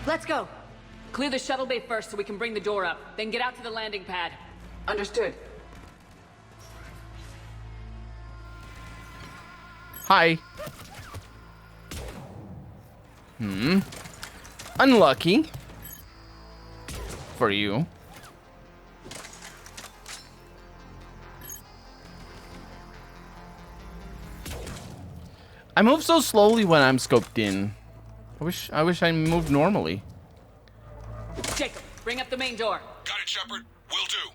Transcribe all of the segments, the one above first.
Let's go. Clear the shuttle bay first so we can bring the door up. Then get out to the landing pad. Understood. Hi. Unlucky. For you. I move so slowly when I'm scoped in. I wish I moved normally. Jacob, bring up the main door. Got it, Shepard. Will do.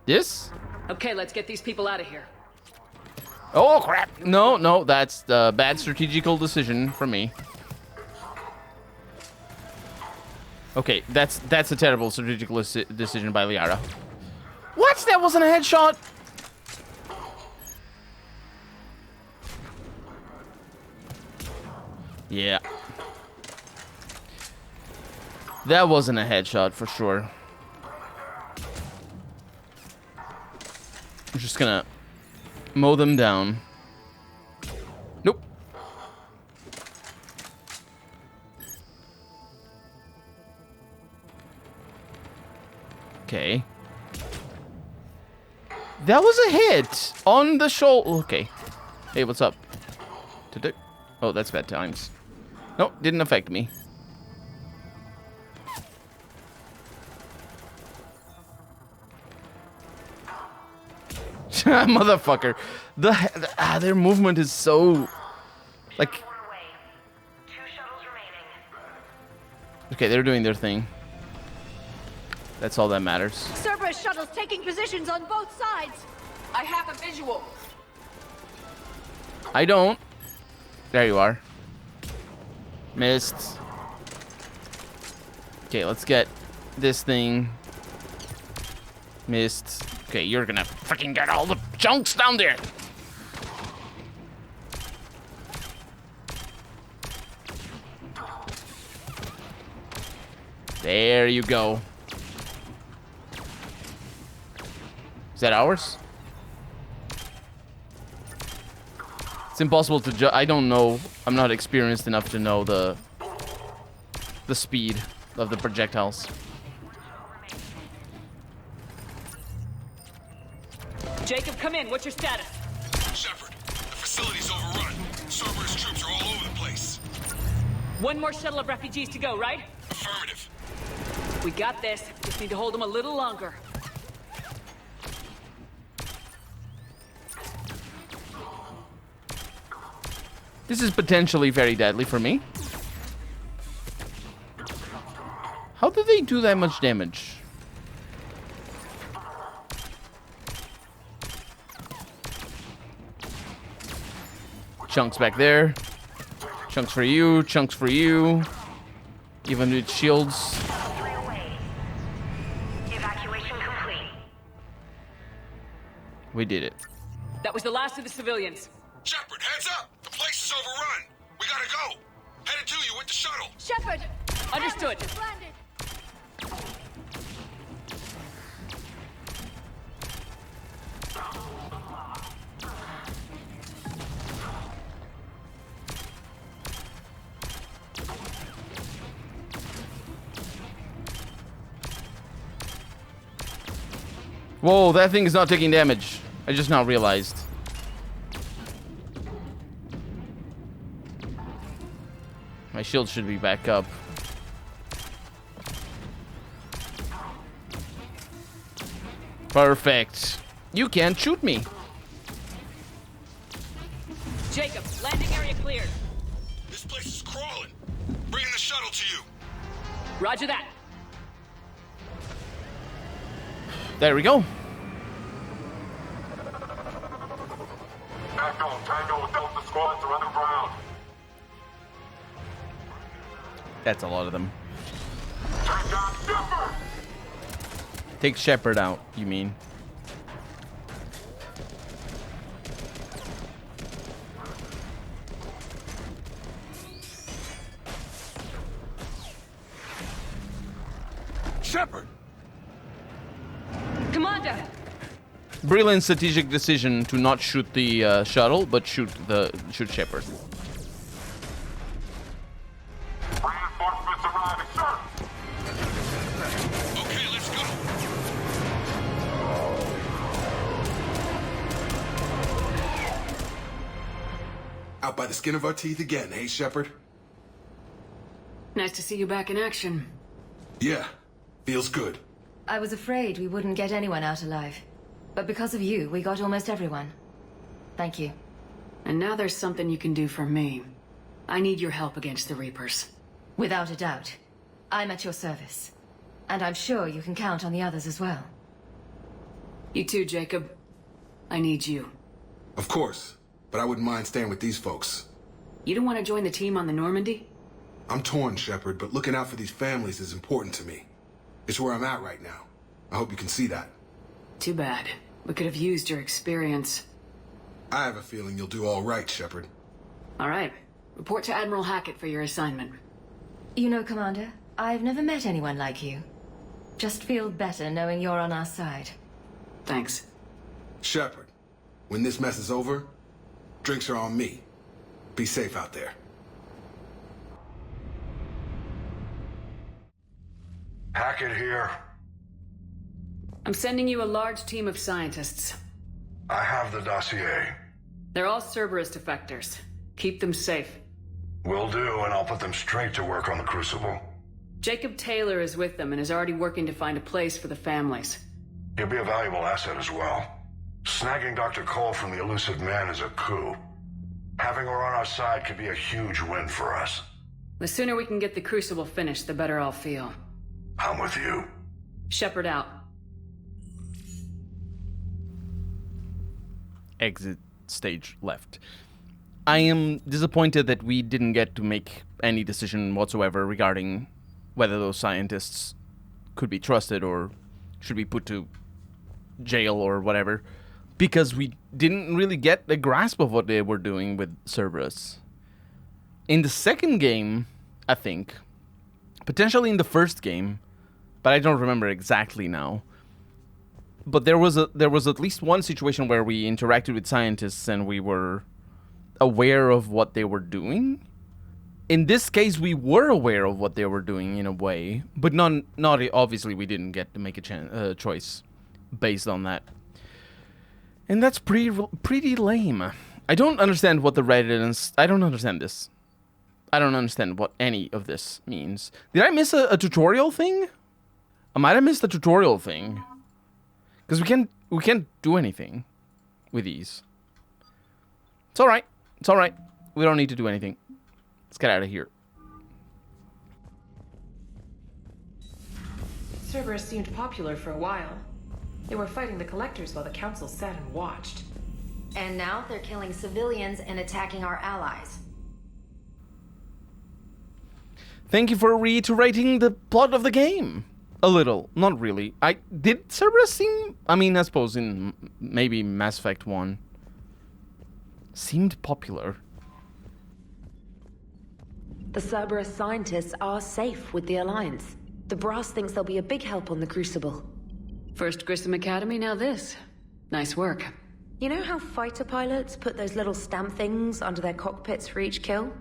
This? Okay, let's get these people out of here. Oh crap! No, that's the bad strategical decision from me. Okay, that's a terrible strategical decision by Liara. What? That wasn't a headshot. Yeah. That wasn't a headshot for sure. I'm just gonna mow them down. Nope. Okay. That was a hit on the shoulder. Okay. Hey, what's up? Oh, that's bad times. Nope, didn't affect me. Motherfucker. Their movement is so like okay, they're doing their thing. That's all that matters. Cerberus shuttles taking positions on both sides. I have a visual. I don't. There you are. Missed. Okay, let's get this thing. Missed. Okay, you're gonna freaking get all the chunks down there. There you go. Is that ours? It's impossible to I don't know. I'm not experienced enough to know the speed of the projectiles. Jacob, come in. What's your status? Shepard, the facility's overrun. Cerberus troops are all over the place. One more shuttle of refugees to go, right? Affirmative. We got this. Just need to hold them a little longer. This is potentially very deadly for me. How do they do that much damage? Chunks back there. Chunks for you. Chunks for you. Even with shields. Evacuation complete. We did it. That was the last of the civilians. Shepard, heads up! The place is overrun. We gotta go. Headed to you with the shuttle. Shepard! Understood. Atlas has landed. Whoa, that thing is not taking damage. I just now realized. My shield should be back up. Perfect. You can't shoot me. Jacob, landing area cleared. This place is crawling. Bringing the shuttle to you. Roger that. There we go. Tango, Delta squads are underground. That's a lot of them. Take down Shepard! Take Shepard out, you mean? Shepard! Commander! Brilliant strategic decision to not shoot the shuttle, but shoot Shepard. Reinforcements arriving, sir! by the skin of our teeth again, hey, Shepard? Nice to see you back in action. Yeah, feels good. I was afraid we wouldn't get anyone out alive. But because of you, we got almost everyone. Thank you. And now there's something you can do for me. I need your help against the Reapers. Without a doubt. I'm at your service. And I'm sure you can count on the others as well. You too, Jacob. I need you. Of course, but I wouldn't mind staying with these folks. You don't want to join the team on the Normandy? I'm torn, Shepard, but looking out for these families is important to me. It's where I'm at right now. I hope you can see that. Too bad. We could have used your experience. I have a feeling you'll do all right, Shepard. All right. Report to Admiral Hackett for your assignment. You know, Commander, I've never met anyone like you. Just feel better knowing you're on our side. Thanks. Shepard, when this mess is over, drinks are on me. Be safe out there. Hackett here. I'm sending you a large team of scientists. I have the dossier. They're all Cerberus defectors. Keep them safe. Will do, and I'll put them straight to work on the Crucible. Jacob Taylor is with them and is already working to find a place for the families. He'll be a valuable asset as well. Snagging Dr. Cole from the elusive man is a coup. Having her on our side could be a huge win for us. The sooner we can get the Crucible finished, the better I'll feel. I'm with you. Shepard out. Exit stage left. I am disappointed that we didn't get to make any decision whatsoever regarding whether those scientists could be trusted or should be put to jail or whatever, because we didn't really get a grasp of what they were doing with Cerberus. In the second game, I think, potentially in the first game, but I don't remember exactly now. But there was at least one situation where we interacted with scientists and we were aware of what they were doing. In this case, we were aware of what they were doing in a way, but not obviously we didn't get to make a choice based on that. And that's pretty lame. I don't understand what the Reddit. I don't understand this. I don't understand what any of this means. Did I miss a tutorial thing? I might have missed a tutorial thing. Because we can't do anything with these. It's alright. It's alright. We don't need to do anything. Let's get out of here. Cerberus seemed popular for a while. They were fighting the Collectors while the Council sat and watched. And now they're killing civilians and attacking our allies. Thank you for reiterating the plot of the game. A little, not really. Did Cerberus seem... I mean, I suppose in maybe Mass Effect 1. Seemed popular. The Cerberus scientists are safe with the Alliance. The Brass thinks they'll be a big help on the Crucible. First Grissom Academy, now this. Nice work. You know how fighter pilots put those little stamp things under their cockpits for each kill?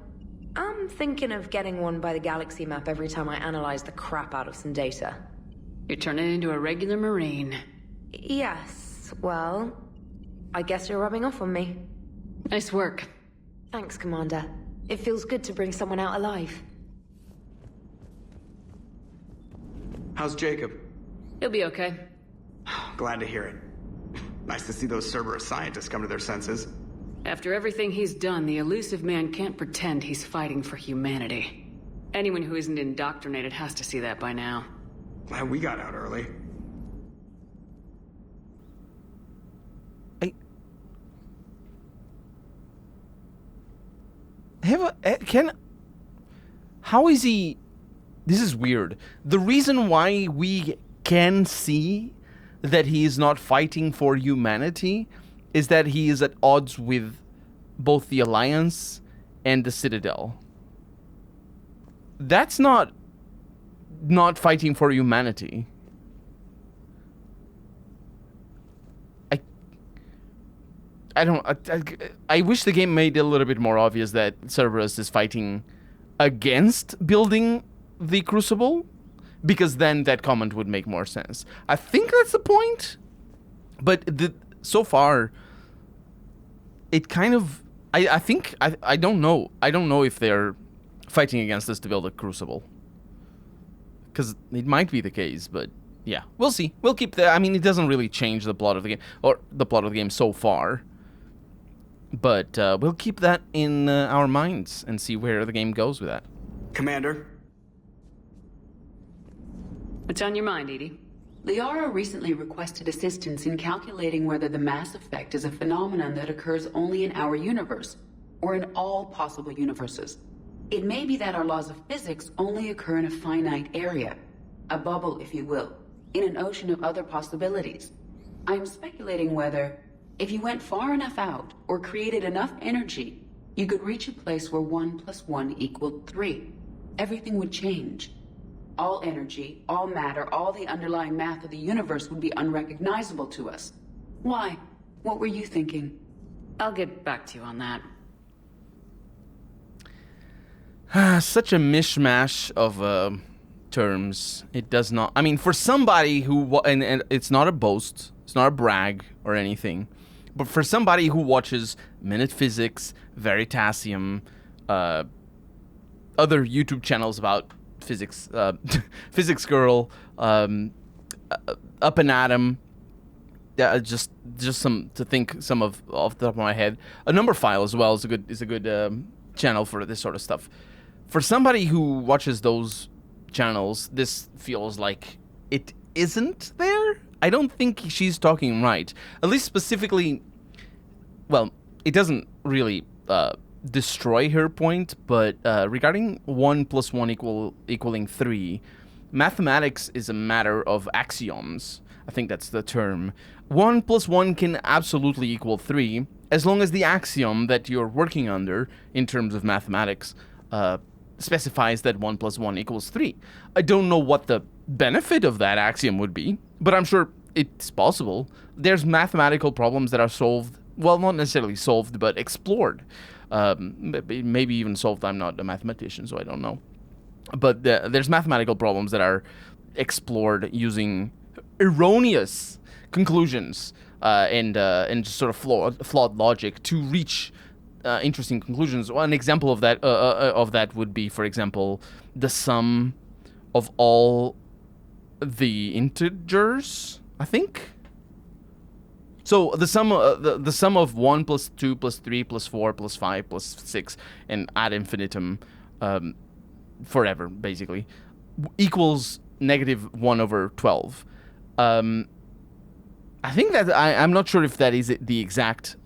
I'm thinking of getting one by the galaxy map every time I analyze the crap out of some data. You're turning into a regular Marine. Yes, well, I guess you're rubbing off on me. Nice work. Thanks, Commander. It feels good to bring someone out alive. How's Jacob? He'll be okay. Glad to hear it. Nice to see those Cerberus scientists come to their senses. After everything he's done, the elusive man can't pretend he's fighting for humanity. Anyone who isn't indoctrinated has to see that by now. Glad we got out early. How is he... This is weird. The reason why we can see that he is not fighting for humanity is that he is at odds with both the Alliance and the Citadel. That's not fighting for humanity. I wish the game made it a little bit more obvious that Cerberus is fighting against building the Crucible, because then that comment would make more sense. I think that's the point, but so far, it kind of I think I don't know. I don't know if they're fighting against us to build a crucible. Because it might be the case, but yeah, we'll see. We'll keep the. I mean, it doesn't really change the plot of the game, or the plot of the game so far. But we'll keep that in our minds and see where the game goes with that. Commander? What's on your mind, Edie? Liara recently requested assistance in calculating whether the mass effect is a phenomenon that occurs only in our universe, or in all possible universes. It may be that our laws of physics only occur in a finite area, a bubble, if you will, in an ocean of other possibilities. I'm speculating whether, if you went far enough out, or created enough energy, you could reach a place where 1 + 1 = 3. Everything would change. All energy, all matter, all the underlying math of the universe would be unrecognizable to us. Why? What were you thinking? I'll get back to you on that. Such a mishmash of terms. It does not. I mean, for somebody who and it's not a boast, it's not a brag or anything, but for somebody who watches Minute Physics, Veritasium, other YouTube channels about physics, Physics Girl, Up and Atom, just some to think some of off the top of my head. A Number File as well is a good channel for this sort of stuff. For somebody who watches those channels, this feels like it isn't there. I don't think she's talking right. At least specifically, well, it doesn't really destroy her point, but regarding 1 + 1 equaling 3, mathematics is a matter of axioms. I think that's the term. 1 + 1 can absolutely equal 3, as long as the axiom that you're working under in terms of mathematics specifies that 1 + 1 = 3. I don't know what the benefit of that axiom would be, but I'm sure it's possible. There's mathematical problems that are solved, well, not necessarily solved, but explored. Maybe even solved. I'm not a mathematician, so I don't know. But there's mathematical problems that are explored using erroneous conclusions and just sort of flawed logic to reach interesting conclusions. Well, an example of that would be, for example, the sum of all the integers, I think. So the sum of 1 + 2 + 3 + 4 + 5 + 6 and ad infinitum, forever basically, equals -1/12. I think that I'm not sure if that is the exact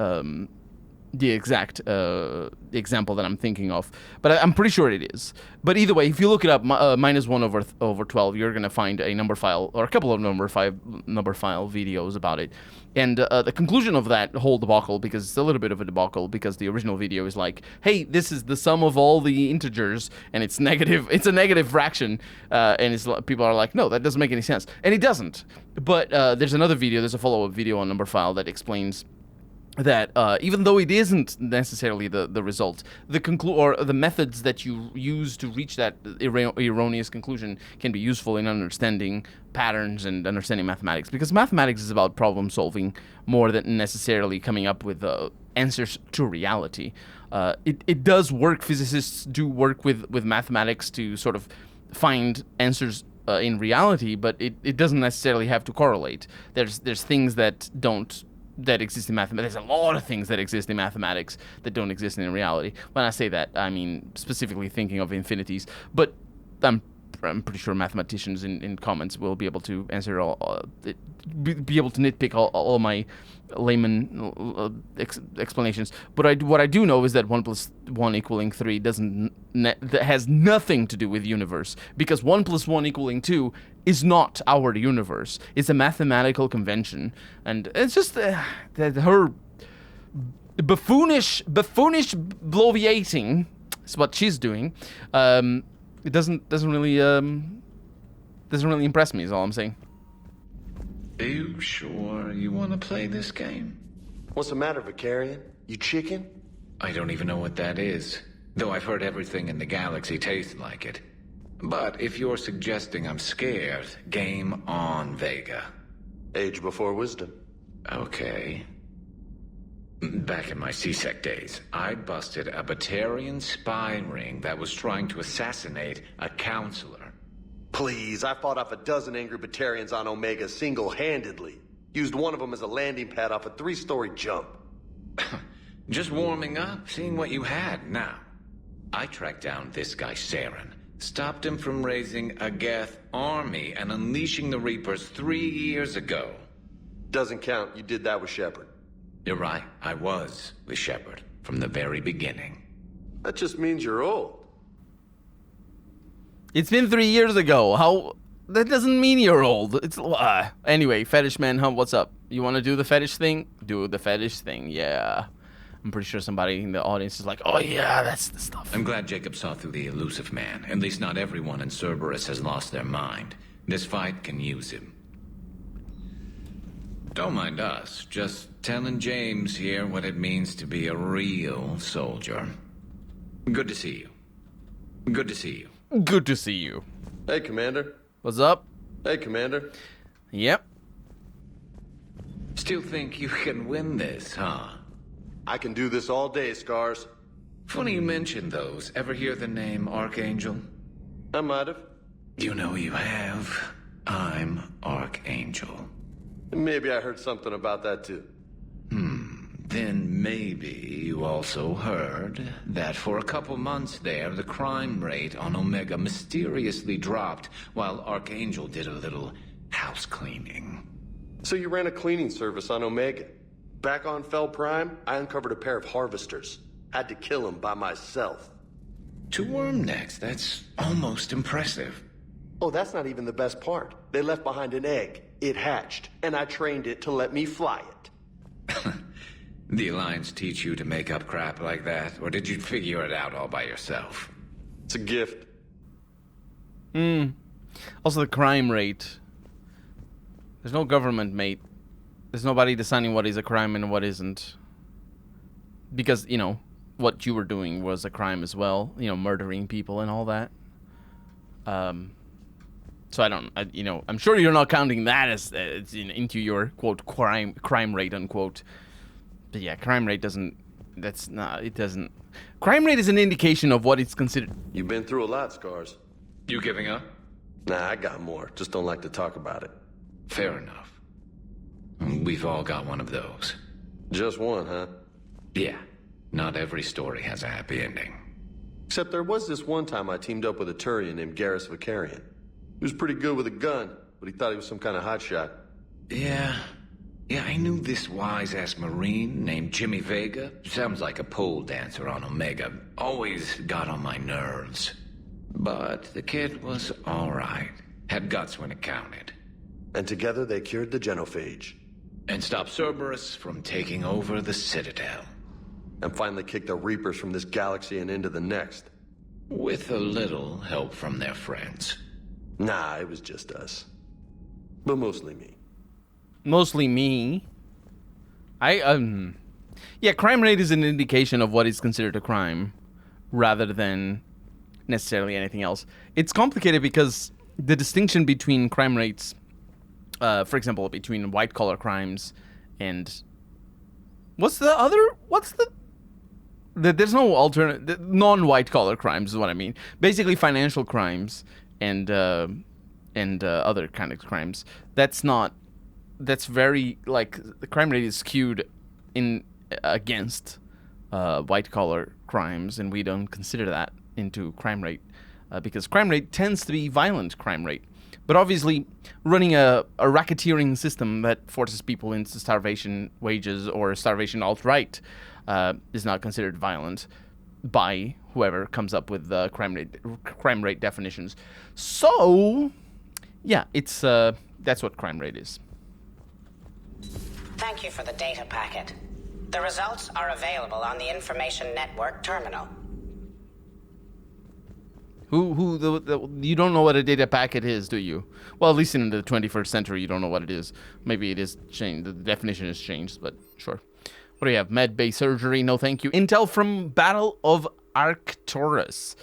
example that I'm thinking of, but I'm pretty sure it is. But either way, if you look it up, -1/12, you're gonna find a number file or a couple of number file videos about it, and the conclusion of that whole debacle, because it's a little bit of a debacle, because the original video is like, hey, this is the sum of all the integers, and it's negative. It's a negative fraction, and people are like, no, that doesn't make any sense, and it doesn't. But there's another video, there's a follow-up video on number file that explains that even though it isn't necessarily the result, the methods that you use to reach that erroneous conclusion can be useful in understanding patterns and understanding mathematics, because mathematics is about problem solving more than necessarily coming up with answers to reality. It does work. Physicists do work with mathematics to sort of find answers in reality, but it doesn't necessarily have to correlate. There's things that exist in mathematics. There's a lot of things that exist in mathematics that don't exist in reality. When I say that, I mean specifically thinking of infinities. But I'm pretty sure mathematicians in comments will be able to answer be able to nitpick all my layman explanations. But what I do know is that 1 + 1 = 3 that has nothing to do with universe, because 1 + 1 = 2 is not our universe. It's a mathematical convention, and it's just that her buffoonish bloviating is what she's doing. It doesn't really impress me, is all I'm saying. Are you sure you want to play this game? What's the matter, Vicarian? You chicken? I don't even know what that is, though I've heard everything in the galaxy tastes like it. But if you're suggesting I'm scared, game on, Vega. Age before wisdom. Okay. Back in my C-Sec days, I busted a Batarian spy ring that was trying to assassinate a counselor. Please, I fought off a dozen angry Batarians on Omega single-handedly. Used one of them as a landing pad off a 3-story jump. Just warming up, seeing what you had now. I tracked down this guy, Saren. Stopped him from raising a Geth army and unleashing the Reapers 3 years ago. Doesn't count. You did that with Shepard. You're right. I was with Shepard from the very beginning. That just means you're old. It's been 3 years ago. How? That doesn't mean you're old. It's anyway. Fetish man, what's up? You want to do the fetish thing? Do the fetish thing. Yeah. I'm pretty sure somebody in the audience is like, oh yeah, that's the stuff. I'm glad Jacob saw through the elusive man. At least not everyone in Cerberus has lost their mind. This fight can use him. Don't mind us. Just telling James here what it means to be a real soldier. Good to see you. Good to see you. Good to see you. Hey, Commander. What's up? Hey, Commander. Yep. Still think you can win this, huh? I can do this all day, Scars. Funny you mentioned those. Ever hear the name Archangel? I might have. You know you have. I'm Archangel. Maybe I heard something about that too. Then maybe you also heard that for a couple months there, the crime rate on Omega mysteriously dropped while Archangel did a little house cleaning. So you ran a cleaning service on Omega. Back on Fel Prime, I uncovered a pair of harvesters. Had to kill them by myself. 2 worm necks, that's almost impressive. Oh, that's not even the best part. They left behind an egg. It hatched, and I trained it to let me fly it. The Alliance teach you to make up crap like that, or did you figure it out all by yourself? It's a gift. Also, the crime rate. There's no government, mate. There's nobody deciding what is a crime and what isn't. Because, you know, what you were doing was a crime as well. You know, murdering people and all that. So I'm sure you're not counting that as into your, quote, crime rate, unquote. But yeah, crime rate doesn't, crime rate is an indication of what it's considered. You've been through a lot, Scars. You giving up? Nah, I got more. Just don't like to talk about it. Fair enough. We've all got one of those. Just one, huh? Yeah. Not every story has a happy ending. Except there was this one time I teamed up with a Turian named Garrus Vicarian. He was pretty good with a gun, but he thought he was some kind of hotshot. Yeah, I knew this wise-ass Marine named Jimmy Vega. Sounds like a pole dancer on Omega. Always got on my nerves. But the kid was alright. Had guts when it counted. And together they cured the genophage. And stopped Cerberus from taking over the Citadel. And finally kicked the Reapers from this galaxy and into the next. With a little help from their friends. Nah, it was just us. But mostly me. Mostly me. Yeah, crime rate is an indication of what is considered a crime, rather than necessarily anything else. It's complicated because the distinction between crime rates, for example, between white-collar crimes and... There's no alternate... Non-white-collar crimes is what I mean. Basically, financial crimes and other kind of crimes. That's very, like, the crime rate is skewed against white-collar crimes, and we don't consider that into crime rate, because crime rate tends to be violent crime rate. But obviously, running a racketeering system that forces people into starvation wages or starvation outright is not considered violent by whoever comes up with the crime rate definitions. So, yeah, it's that's what crime rate is. Thank you for the data packet. The results are available on the Information Network terminal. You don't know what a data packet is, do you? Well, at least in the 21st century, you don't know what it is. Maybe it is changed. The definition has changed, but sure. What do you have? Med bay surgery? No, thank you. Intel from Battle of Arcturus.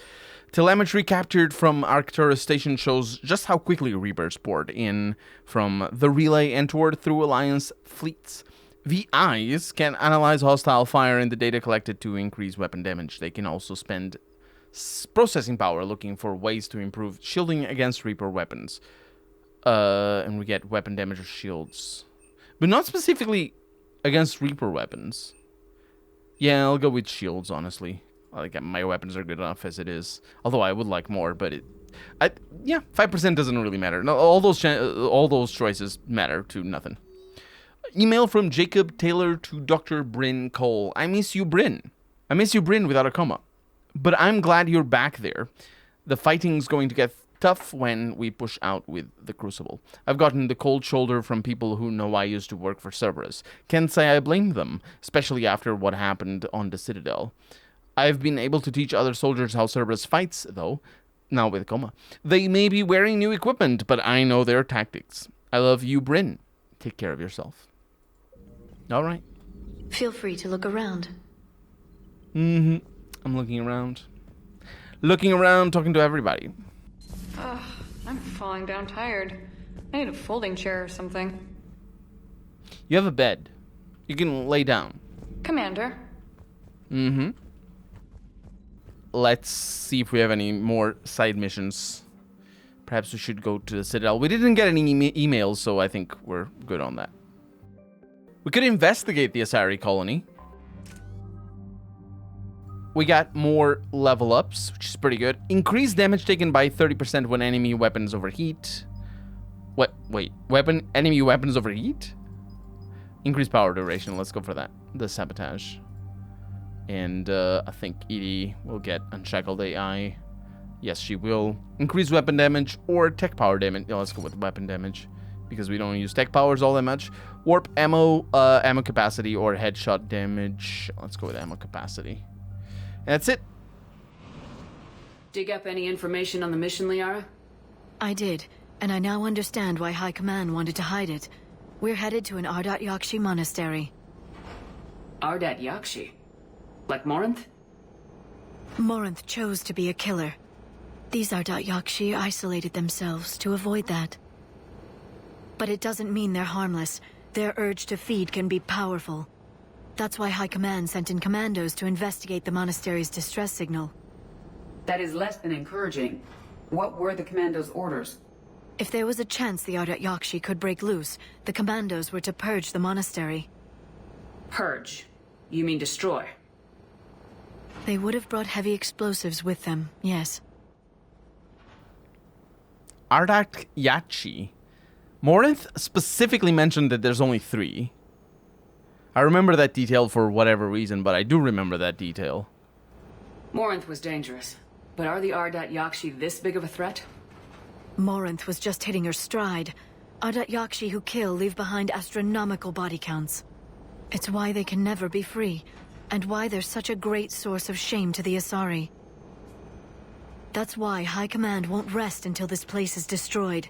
Telemetry captured from Arcturus Station shows just how quickly Reapers poured in from the relay and toured through Alliance fleets. VIs can analyze hostile fire and the data collected to increase weapon damage. They can also spend processing power looking for ways to improve shielding against Reaper weapons. And we get weapon damage or shields. But not specifically against Reaper weapons. Yeah, I'll go with shields, honestly. Like, my weapons are good enough as it is. Although I would like more, but yeah, 5% doesn't really matter. No, all those choices matter to nothing. Email from Jacob Taylor to Dr. Bryn Cole. I miss you, Bryn. I miss you, Bryn, without a comma. But I'm glad you're back there. The fighting's going to get tough when we push out with the Crucible. I've gotten the cold shoulder from people who know I used to work for Cerberus. Can't say I blame them, especially after what happened on the Citadel. I've been able to teach other soldiers how Cerberus fights, though. Now with a comma. They may be wearing new equipment, but I know their tactics. I love you, Bryn. Take care of yourself. All right. Feel free to look around. I'm looking around. Looking around, talking to everybody. Ugh, I'm falling down tired. I need a folding chair or something. You have a bed. You can lay down. Commander. Let's see if we have any more side missions. Perhaps we should go to the Citadel. We didn't get any emails, so I think we're good on that. We could investigate the Asari colony. We got more level ups, which is pretty good. Increased damage taken by 30% when enemy weapons overheat. Wait, enemy weapons overheat? Increased power duration, let's go for that. The sabotage. And I think Edie will get Unshackled AI. Yes, she will. Increase weapon damage or tech power damage. Yeah, let's go with weapon damage, because we don't use tech powers all that much. Warp ammo, ammo capacity, or headshot damage. Let's go with ammo capacity. And that's it. Dig up any information on the mission, Liara? I did, and I now understand why High Command wanted to hide it. We're headed to an Ardat Yakshi monastery. Ardat Yakshi? Like Morinth? Morinth chose to be a killer. These Ardat Yakshi isolated themselves to avoid that. But it doesn't mean they're harmless. Their urge to feed can be powerful. That's why High Command sent in commandos to investigate the monastery's distress signal. That is less than encouraging. What were the commandos' orders? If there was a chance the Ardat Yakshi could break loose, the commandos were to purge the monastery. Purge? You mean destroy? They would have brought heavy explosives with them, yes. Ardat Yakshi. Morinth specifically mentioned that there's only 3. I remember that detail for whatever reason, but I do remember that detail. Morinth was dangerous, but are the Ardat Yakshi this big of a threat? Morinth was just hitting her stride. Ardat Yakshi who kill leave behind astronomical body counts. It's why they can never be free, and why they're such a great source of shame to the Asari. That's why High Command won't rest until this place is destroyed.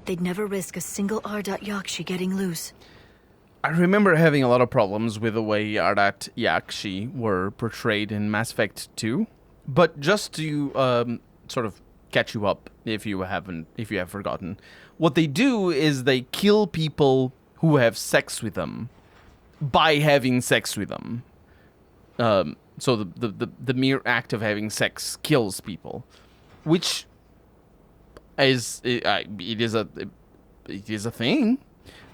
They'd never risk a single Ardat Yakshi getting loose. I remember having a lot of problems with the way Ardat Yakshi were portrayed in Mass Effect 2. But just to sort of catch you up, if you have forgotten, what they do is they kill people who have sex with them by having sex with them. So the mere act of having sex kills people, which is it is a thing.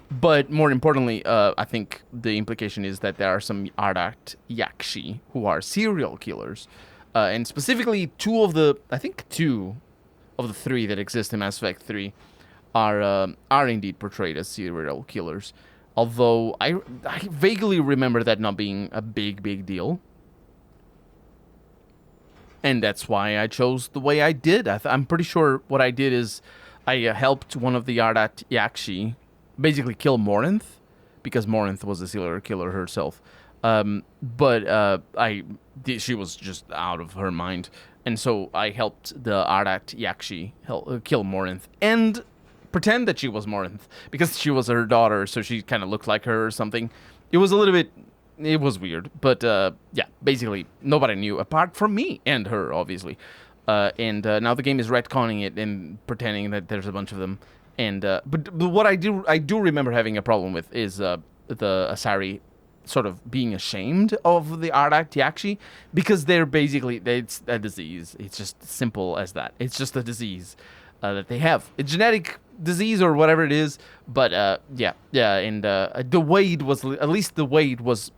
But more importantly, I think the implication is that there are some Ardat Yakshi who are serial killers. And specifically, 2 of the 3 that exist in Mass Effect 3 are indeed portrayed as serial killers. Although I vaguely remember that not being a big deal. And that's why I chose the way I did. I'm pretty sure what I did is I helped one of the Ardat Yakshi basically kill Morinth, because Morinth was a serial killer herself. But she was just out of her mind. And so I helped the Ardat Yakshi kill Morinth and pretend that she was Morinth, because she was her daughter, so she kind of looked like her or something. It was weird. But yeah, basically nobody knew apart from me and her, obviously. And now the game is retconning it and pretending that there's a bunch of them. And but what I do remember having a problem with is the Asari sort of being ashamed of the Ardat Yakshi, because it's a disease. It's just simple as that. It's just a disease that they have. A genetic disease or whatever it is, but and the way it was, at least the way it was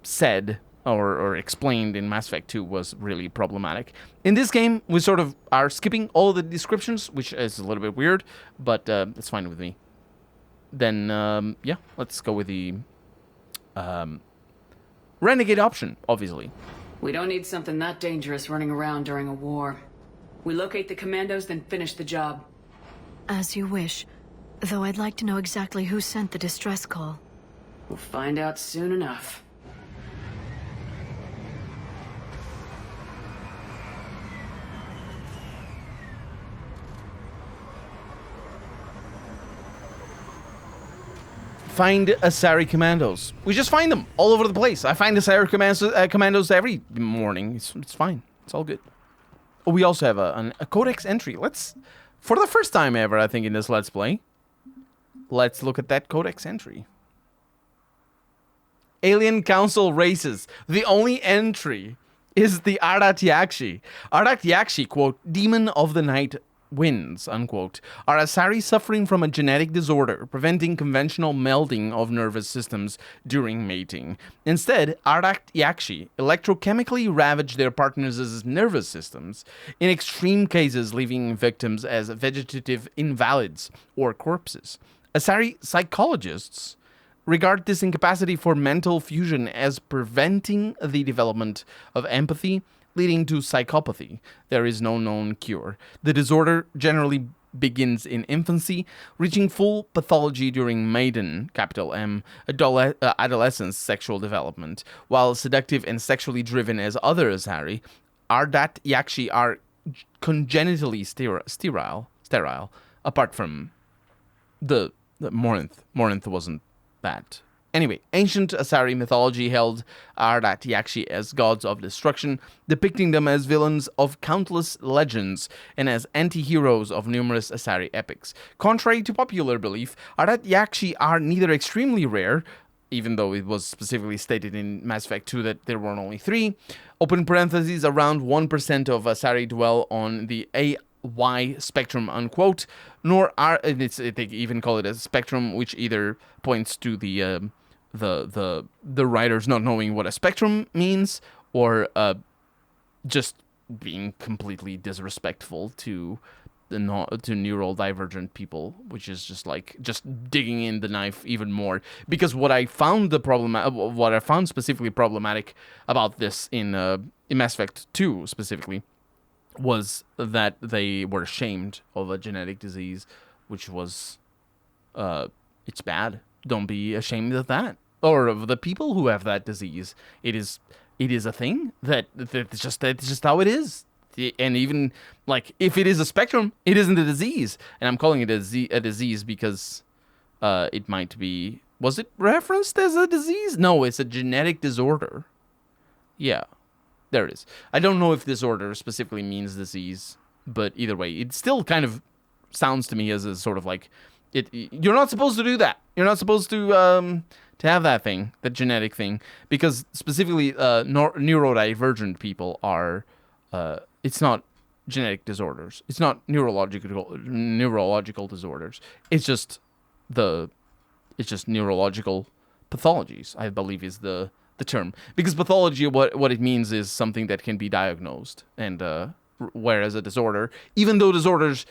said or explained in Mass Effect 2 was really problematic. In this game, we sort of are skipping all the descriptions, which is a little bit weird, but it's fine with me. Then, let's go with the renegade option, obviously. We don't need something that dangerous running around during a war. We locate the commandos, then finish the job. As you wish. Though I'd like to know exactly who sent the distress call. We'll find out soon enough. Find Asari commandos. We just find them all over the place. I find Asari commandos every morning. It's fine. It's all good. Oh, we also have a codex entry. Let's, for the first time ever, I think, in this Let's Play, let's look at that codex entry. Alien Council races. The only entry is the Ardat Yakshi. Ardat Yakshi, quote, demon of the night winds, unquote, are Asari suffering from a genetic disorder, preventing conventional melding of nervous systems during mating. Instead, Ardat Yakshi electrochemically ravage their partners' nervous systems, in extreme cases leaving victims as vegetative invalids or corpses. Asari psychologists regard this incapacity for mental fusion as preventing the development of empathy, leading to psychopathy. There is no known cure. The disorder generally begins in infancy, reaching full pathology during maiden, capital M, adolescence sexual development. While seductive and sexually driven as other Asari, Ardat Yakshi are congenitally sterile, apart from the Morinth. Morinth wasn't that. Anyway, ancient Asari mythology held Ardat Yakshi as gods of destruction, depicting them as villains of countless legends and as anti-heroes of numerous Asari epics. Contrary to popular belief, Ardat Yakshi are neither extremely rare, even though it was specifically stated in Mass Effect 2 that there were only 3, open parentheses, around 1% of Asari dwell on the AY spectrum, unquote, nor are, they even call it a spectrum, which either points to the writers not knowing what a spectrum means, or just being completely disrespectful to neural divergent people, which is just digging in the knife even more. Because what I found specifically problematic about this in Mass Effect 2 specifically was that they were ashamed of a genetic disease, which was it's bad. Don't be ashamed of that, or of the people who have that disease. It is a thing that's just how it is. And even if it is a spectrum, it isn't a disease. And I'm calling it a disease because it might be. Was it referenced as a disease? No, it's a genetic disorder. Yeah, there it is. I don't know if disorder specifically means disease, but either way, it still kind of sounds to me as a sort of you're not supposed to do that. You're not supposed to have that thing, that genetic thing, because specifically neurodivergent people are. It's not genetic disorders. It's not neurological disorders. It's just neurological pathologies, I believe, is the term. Because pathology, what it means is something that can be diagnosed, and whereas a disorder, even though disorders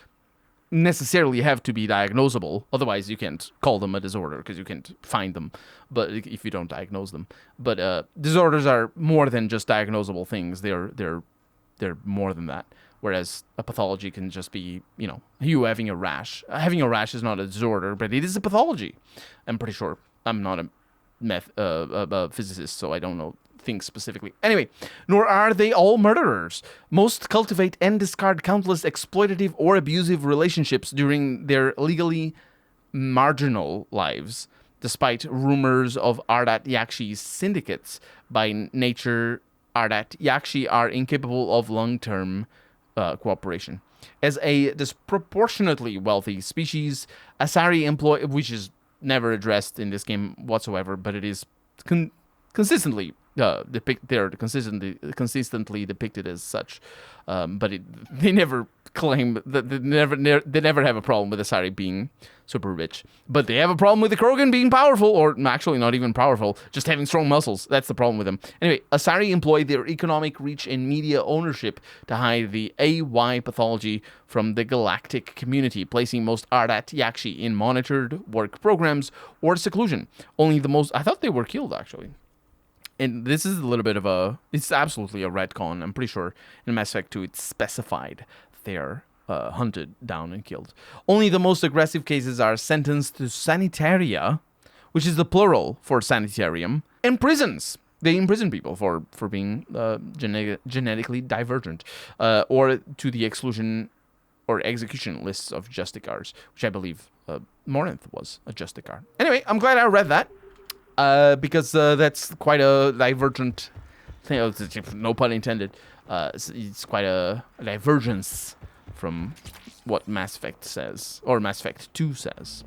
necessarily have to be diagnosable, otherwise you can't call them a disorder because you can't find them, but if you don't diagnose them. But disorders are more than just diagnosable things. They're more than that. Whereas a pathology can just be, you having a rash. Having a rash is not a disorder, but it is a pathology. I'm pretty sure. I'm not a physicist, so I don't know things specifically. Anyway, nor are they all murderers. Most cultivate and discard countless exploitative or abusive relationships during their legally marginal lives. Despite rumors of Ardat Yakshi's syndicates, by nature, Ardat Yakshi are incapable of long-term cooperation. As a disproportionately wealthy species, Asari employ, which is never addressed in this game whatsoever, but it is consistently consistently depicted as such. But they never claim that they never have a problem with Asari being super rich, but they have a problem with the Krogan being powerful, or actually not even powerful, just having strong muscles. That's the problem with them. Anyway, Asari employ their economic reach and media ownership to hide the AY pathology from the galactic community, placing most Ardat Yakshi in monitored work programs or seclusion. Only the most... I thought they were killed, actually. And this is a little bit of a... It's absolutely a retcon. I'm pretty sure in Mass Effect 2 it's specified they're hunted down and killed. Only the most aggressive cases are sentenced to sanitaria, which is the plural for sanitarium, and prisons. They imprison people for being genetically divergent, or to the exclusion or execution lists of Justicars, which I believe Morinth was a Justicar. Anyway, I'm glad I read that, because that's quite a divergent thing. No pun intended. It's quite a divergence from what Mass Effect says, or Mass Effect 2 says.